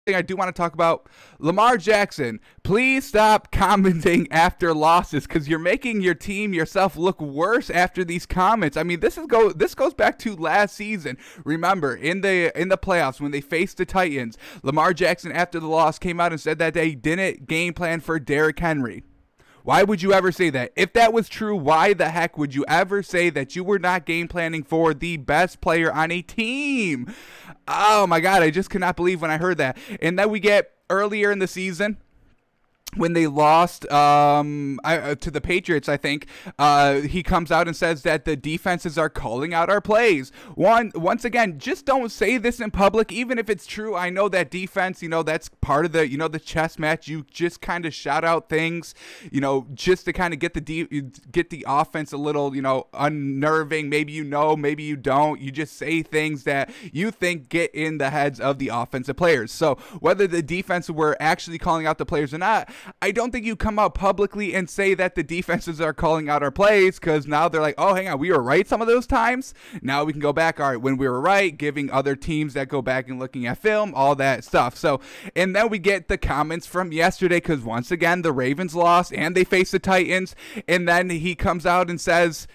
thing I do want to talk about, Lamar Jackson, please stop commenting after losses because you're making your team, yourself look worse after these comments. I mean, this goes back to last season. Remember, in the playoffs when they faced the Titans, Lamar Jackson after the loss came out and said that they didn't game plan for Derrick Henry. Why would you ever say that? If that was true, why the heck would you ever say that you were not game planning for the best player on a team? Oh my God, I just could not believe when I heard that. And then we get earlier in the season, when they lost to the Patriots, I think, he comes out and says that the defenses are calling out our plays. Once again, just don't say this in public, even if it's true. I know that defense, that's part of the, the chess match. You just kind of shout out things, just to kind of get the offense a little, unnerving. Maybe maybe you don't. You just say things that you think get in the heads of the offensive players. So whether the defense were actually calling out the players or not, I don't think you come out publicly and say that the defenses are calling out our plays, because now they're like, oh, hang on, we were right some of those times. Now we can go back. All right, when we were right, giving other teams that go back and looking at film, all that stuff. So, and then we get the comments from yesterday, because once again, the Ravens lost and they faced the Titans. And then he comes out and says,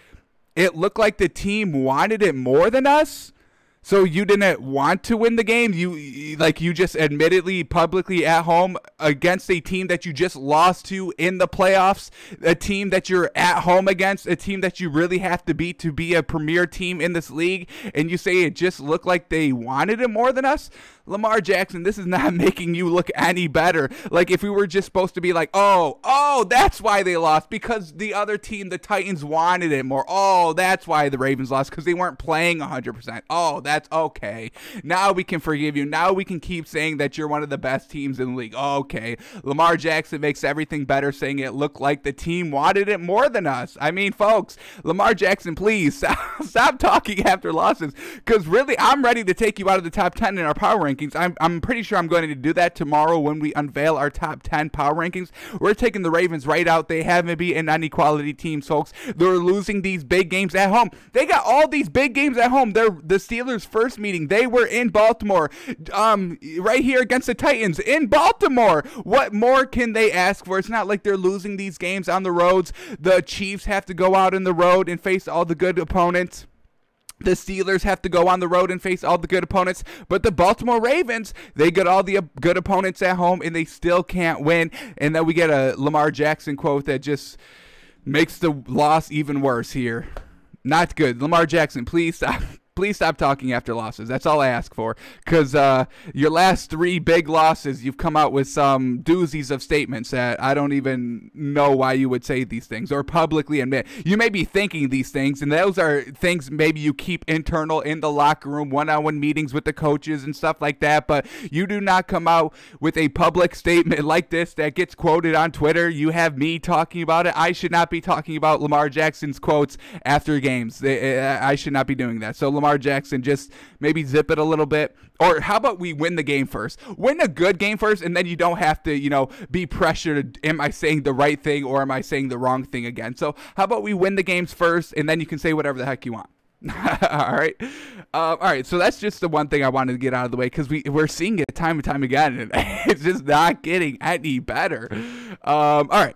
it looked like the team wanted it more than us. So you didn't want to win the game? You just admittedly, publicly at home against a team that you just lost to in the playoffs, a team that you're at home against, a team that you really have to beat to be a premier team in this league, and you say it just looked like they wanted it more than us? Lamar Jackson, this is not making you look any better. Like, if we were just supposed to be like, oh, that's why they lost, because the other team, the Titans, wanted it more. Oh, that's why the Ravens lost, because they weren't playing 100%. Oh, that's okay. Now we can forgive you. Now we can keep saying that you're one of the best teams in the league. Okay. Lamar Jackson makes everything better, saying it looked like the team wanted it more than us. I mean, folks, Lamar Jackson, please stop talking after losses, because really, I'm ready to take you out of the top 10 in our power rankings. I'm pretty sure I'm going to do that tomorrow when we unveil our top 10 power rankings. We're taking the Ravens right out. They haven't beaten any quality teams, folks. They're losing these big games at home. They got all these big games at home. They're the Steelers' first meeting. They were in Baltimore, right here against the Titans in Baltimore. What more can they ask for? It's not like they're losing these games on the roads. The Chiefs have to go out on the road and face all the good opponents. The Steelers have to go on the road and face all the good opponents, but the Baltimore Ravens, they get all the good opponents at home, and they still can't win. And then we get a Lamar Jackson quote that just makes the loss even worse here. Not good. Lamar Jackson, please stop. Please stop talking after losses. That's all I ask for. Because your last 3 big losses, you've come out with some doozies of statements that I don't even know why you would say these things or publicly admit. You may be thinking these things, and those are things maybe you keep internal in the locker room, one-on-one meetings with the coaches and stuff like that. But you do not come out with a public statement like this that gets quoted on Twitter. You have me talking about it. I should not be talking about Lamar Jackson's quotes after games. I should not be doing that. So Lamar Jackson, just maybe zip it a little bit. Or how about we win the game first? Win a good game first, and then you don't have to, be pressured. Am I saying the right thing or am I saying the wrong thing again? So how about we win the games first, and then you can say whatever the heck you want. All right. All right. So that's just the one thing I wanted to get out of the way, because we're seeing it time and time again, and it's just not getting any better. All right.